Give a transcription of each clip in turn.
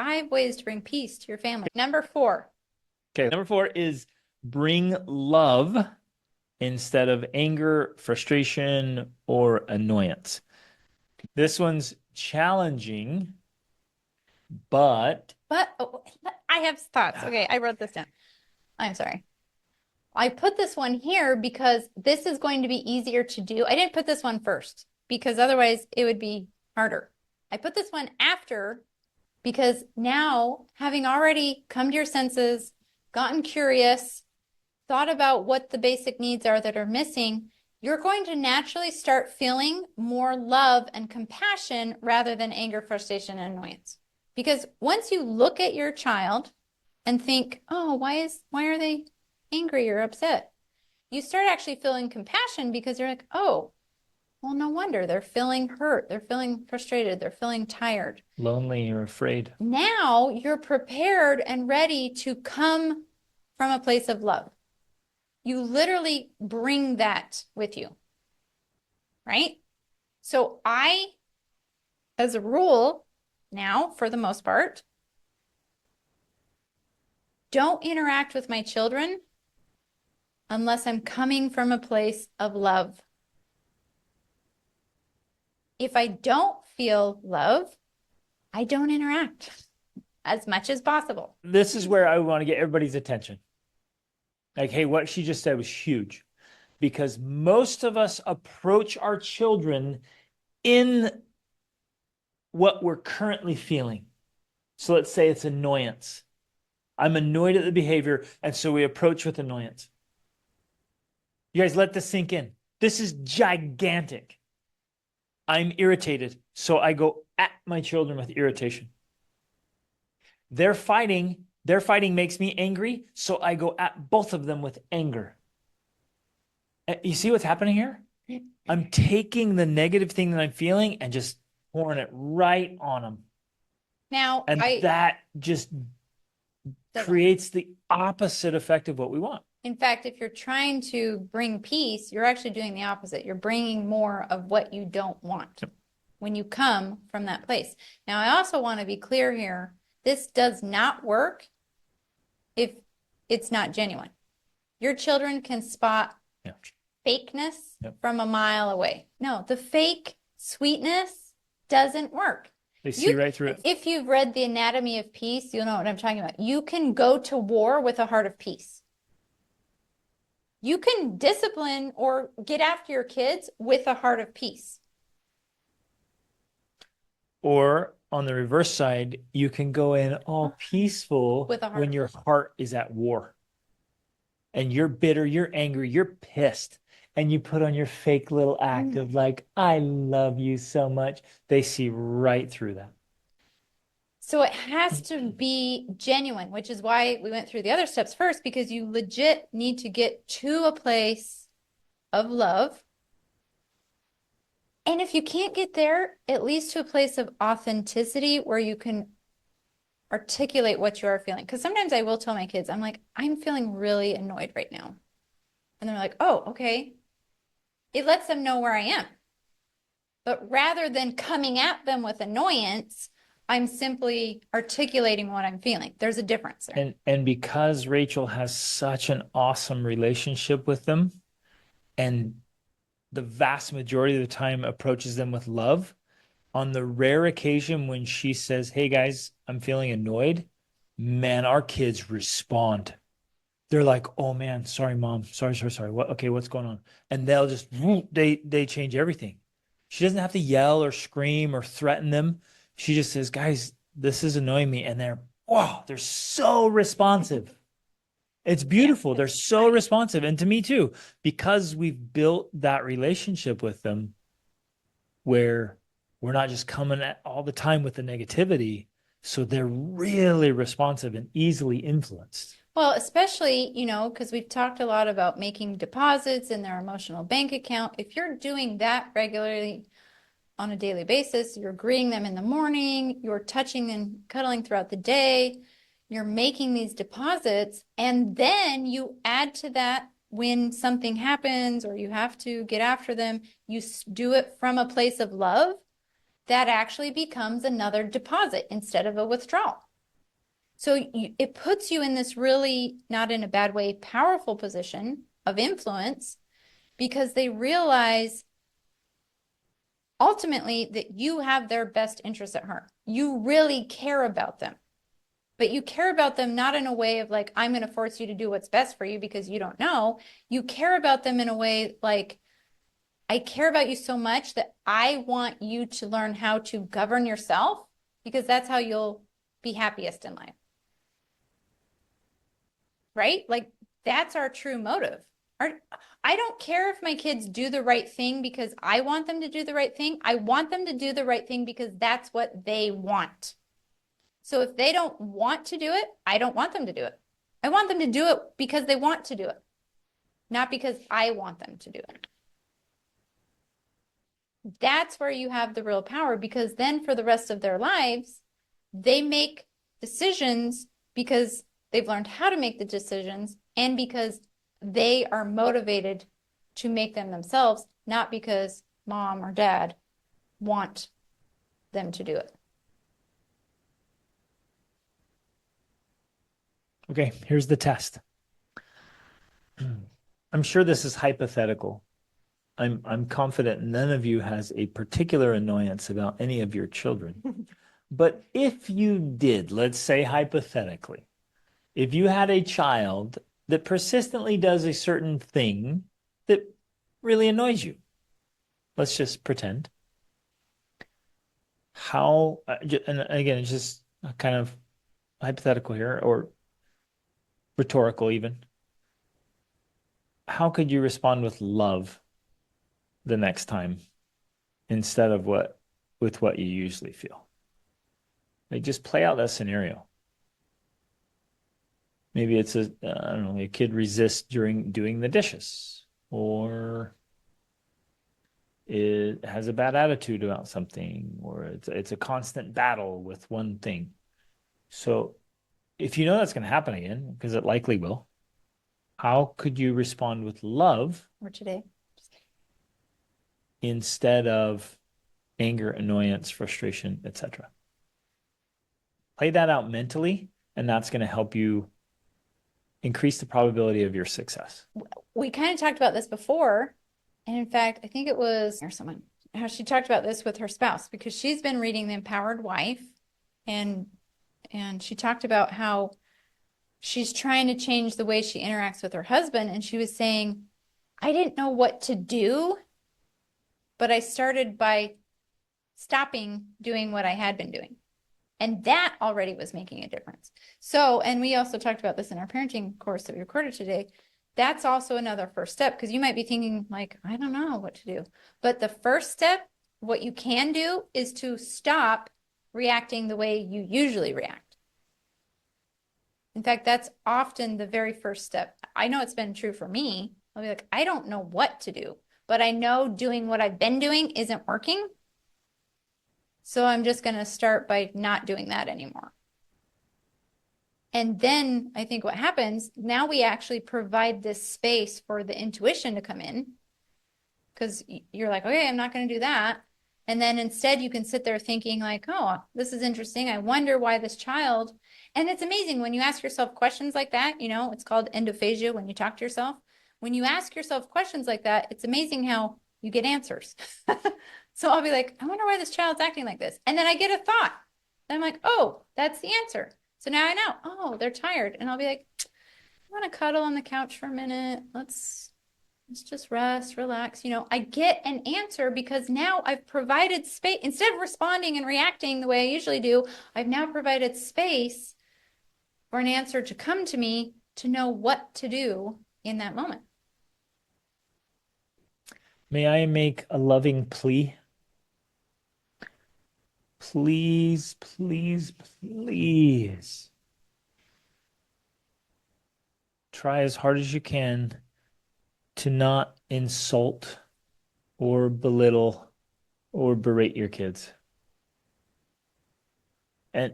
5 ways to bring peace to your family. Number 4. Okay, number 4 is bring love instead of anger, frustration, or annoyance. This one's challenging, but oh, I have thoughts. Okay, I wrote this down. I'm sorry. I put this one here because this is going to be easier to do. I didn't put this one first because otherwise it would be harder. I put this one after because now, having already come to your senses, gotten curious, thought about what the basic needs are that are missing, you're going to naturally start feeling more love and compassion rather than anger, frustration, and annoyance. Because once you look at your child and think, oh, why are they angry or upset? You start actually feeling compassion because you're like, oh, well, no wonder they're feeling hurt. They're feeling frustrated. They're feeling tired. lonely or afraid. Now you're prepared and ready to come from a place of love. You literally bring that with you, right? So I, as a rule, now for the most part, don't interact with my children unless I'm coming from a place of love. If I don't feel love, I don't interact as much as possible. This is where I want to get everybody's attention. Like, hey, what she just said was huge because most of us approach our children in what we're currently feeling. So let's say it's annoyance. I'm annoyed at the behavior, and so we approach with annoyance. You guys let this sink in. This is gigantic. I'm irritated, so I go at my children with irritation. They're fighting. Their fighting makes me angry, so I go at both of them with anger. You see what's happening here? I'm taking the negative thing that I'm feeling and just pouring it right on them. Now, And that just creates the opposite effect of what we want. In fact, if you're trying to bring peace, you're actually doing the opposite. You're bringing more of what you don't want when you come from that place. Now, I also want to be clear here. This does not work if it's not genuine. Your children can spot fakeness from a mile away. No, the fake sweetness doesn't work. They see right through it. If you've read The Anatomy of Peace, you'll know what I'm talking about. You can go to war with a heart of peace. You can discipline or get after your kids with a heart of peace. Or on the reverse side, you can go in all peaceful when your heart is at war. And you're bitter, you're angry, you're pissed. And you put on your fake little act of like, I love you so much. They see right through that. So it has to be genuine, which is why we went through the other steps first, because you legit need to get to a place of love. And if you can't get there, at least to a place of authenticity where you can articulate what you are feeling. Because sometimes I will tell my kids, I'm like, I'm feeling really annoyed right now. And they're like, oh, okay. It lets them know where I am. But rather than coming at them with annoyance, I'm simply articulating what I'm feeling. There's a difference there. And because Rachel has such an awesome relationship with them, and the vast majority of the time approaches them with love, on the rare occasion when she says, hey guys, I'm feeling annoyed, man, our kids respond. They're like, oh man, sorry mom, sorry. Okay, what's going on? And they'll just, they change everything. She doesn't have to yell or scream or threaten them. She just says, guys, this is annoying me. And they're so responsive. It's beautiful. They're so responsive. And to me too, because we've built that relationship with them where we're not just coming at all the time with the negativity. So they're really responsive and easily influenced. Well, especially, because we've talked a lot about making deposits in their emotional bank account. If you're doing that regularly on a daily basis, you're greeting them in the morning, you're touching and cuddling throughout the day, you're making these deposits, and then you add to that when something happens or you have to get after them, you do it from a place of love, that actually becomes another deposit instead of a withdrawal. So it puts you in this really, not in a bad way, powerful position of influence because they realize ultimately that you have their best interests at heart. You really care about them, but you care about them not in a way of like, I'm going to force you to do what's best for you because you don't know. You care about them in a way like, I care about you so much that I want you to learn how to govern yourself because that's how you'll be happiest in life. Right? Like that's our true motive. I don't care if my kids do the right thing because I want them to do the right thing. I want them to do the right thing because that's what they want. So if they don't want to do it, I don't want them to do it. I want them to do it because they want to do it, not because I want them to do it. That's where you have the real power because then for the rest of their lives, they make decisions because they've learned how to make the decisions and because they are motivated to make them themselves, not because mom or dad want them to do it. Okay, here's the test. I'm sure this is hypothetical. I'm confident none of you has a particular annoyance about any of your children. But if you did, let's say hypothetically, if you had a child that persistently does a certain thing that really annoys you, let's just pretend. How, and again, it's just kind of hypothetical here or rhetorical even. How could you respond with love the next time instead of with what you usually feel? Like just play out that scenario. Maybe it's I don't know, a kid resists during doing the dishes, or it has a bad attitude about something, or it's a constant battle with one thing. So if you know that's going to happen again, because it likely will, how could you respond with love Or today. instead of anger, annoyance, frustration, etc.? Play that out mentally, and that's going to help you increase the probability of your success. We kind of talked about this before. And in fact, I think it was or someone how she talked about this with her spouse because she's been reading The Empowered Wife and she talked about how she's trying to change the way she interacts with her husband and she was saying, I didn't know what to do, but I started by stopping doing what I had been doing. And that already was making a difference. So, and we also talked about this in our parenting course that we recorded today. That's also another first step because you might be thinking like, I don't know what to do. But the first step, what you can do is to stop reacting the way you usually react. In fact, that's often the very first step. I know it's been true for me. I'll be like, I don't know what to do, but I know doing what I've been doing isn't working. So I'm just going to start by not doing that anymore. And then I think what happens, now we actually provide this space for the intuition to come in because you're like, okay, I'm not going to do that. And then instead you can sit there thinking like, oh, this is interesting. I wonder why this child, and it's amazing when you ask yourself questions like that, you know, it's called endophagia when you talk to yourself. When you ask yourself questions like that, it's amazing how you get answers. So I'll be like, I wonder why this child's acting like this. And then I get a thought. And I'm like, oh, that's the answer. So now I know, oh, they're tired. And I'll be like, I want to cuddle on the couch for a minute. Let's just rest, relax. You know, I get an answer because now I've provided space. Instead of responding and reacting the way I usually do, I've now provided space for an answer to come to me to know what to do in that moment. May I make a loving plea? Please, please, please try as hard as you can to not insult or belittle or berate your kids. And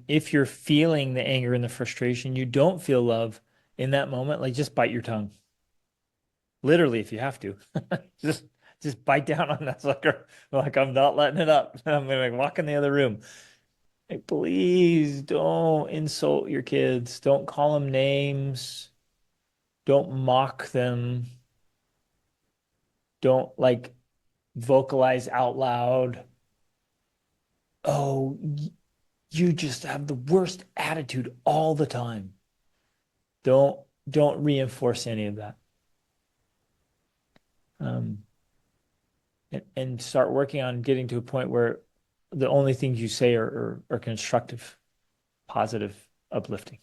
if you're feeling the anger and the frustration, you don't feel love in that moment, like just bite your tongue. Literally, if you have to. just just bite down on that sucker like I'm not letting it up. I'm gonna walk in the other room. Like, please don't insult your kids. Don't call them names. Don't mock them. Don't like vocalize out loud. Oh, you just have the worst attitude all the time. Don't don't reinforce any of that. Um, and start working on getting to a point where the only things you say are constructive, positive, uplifting.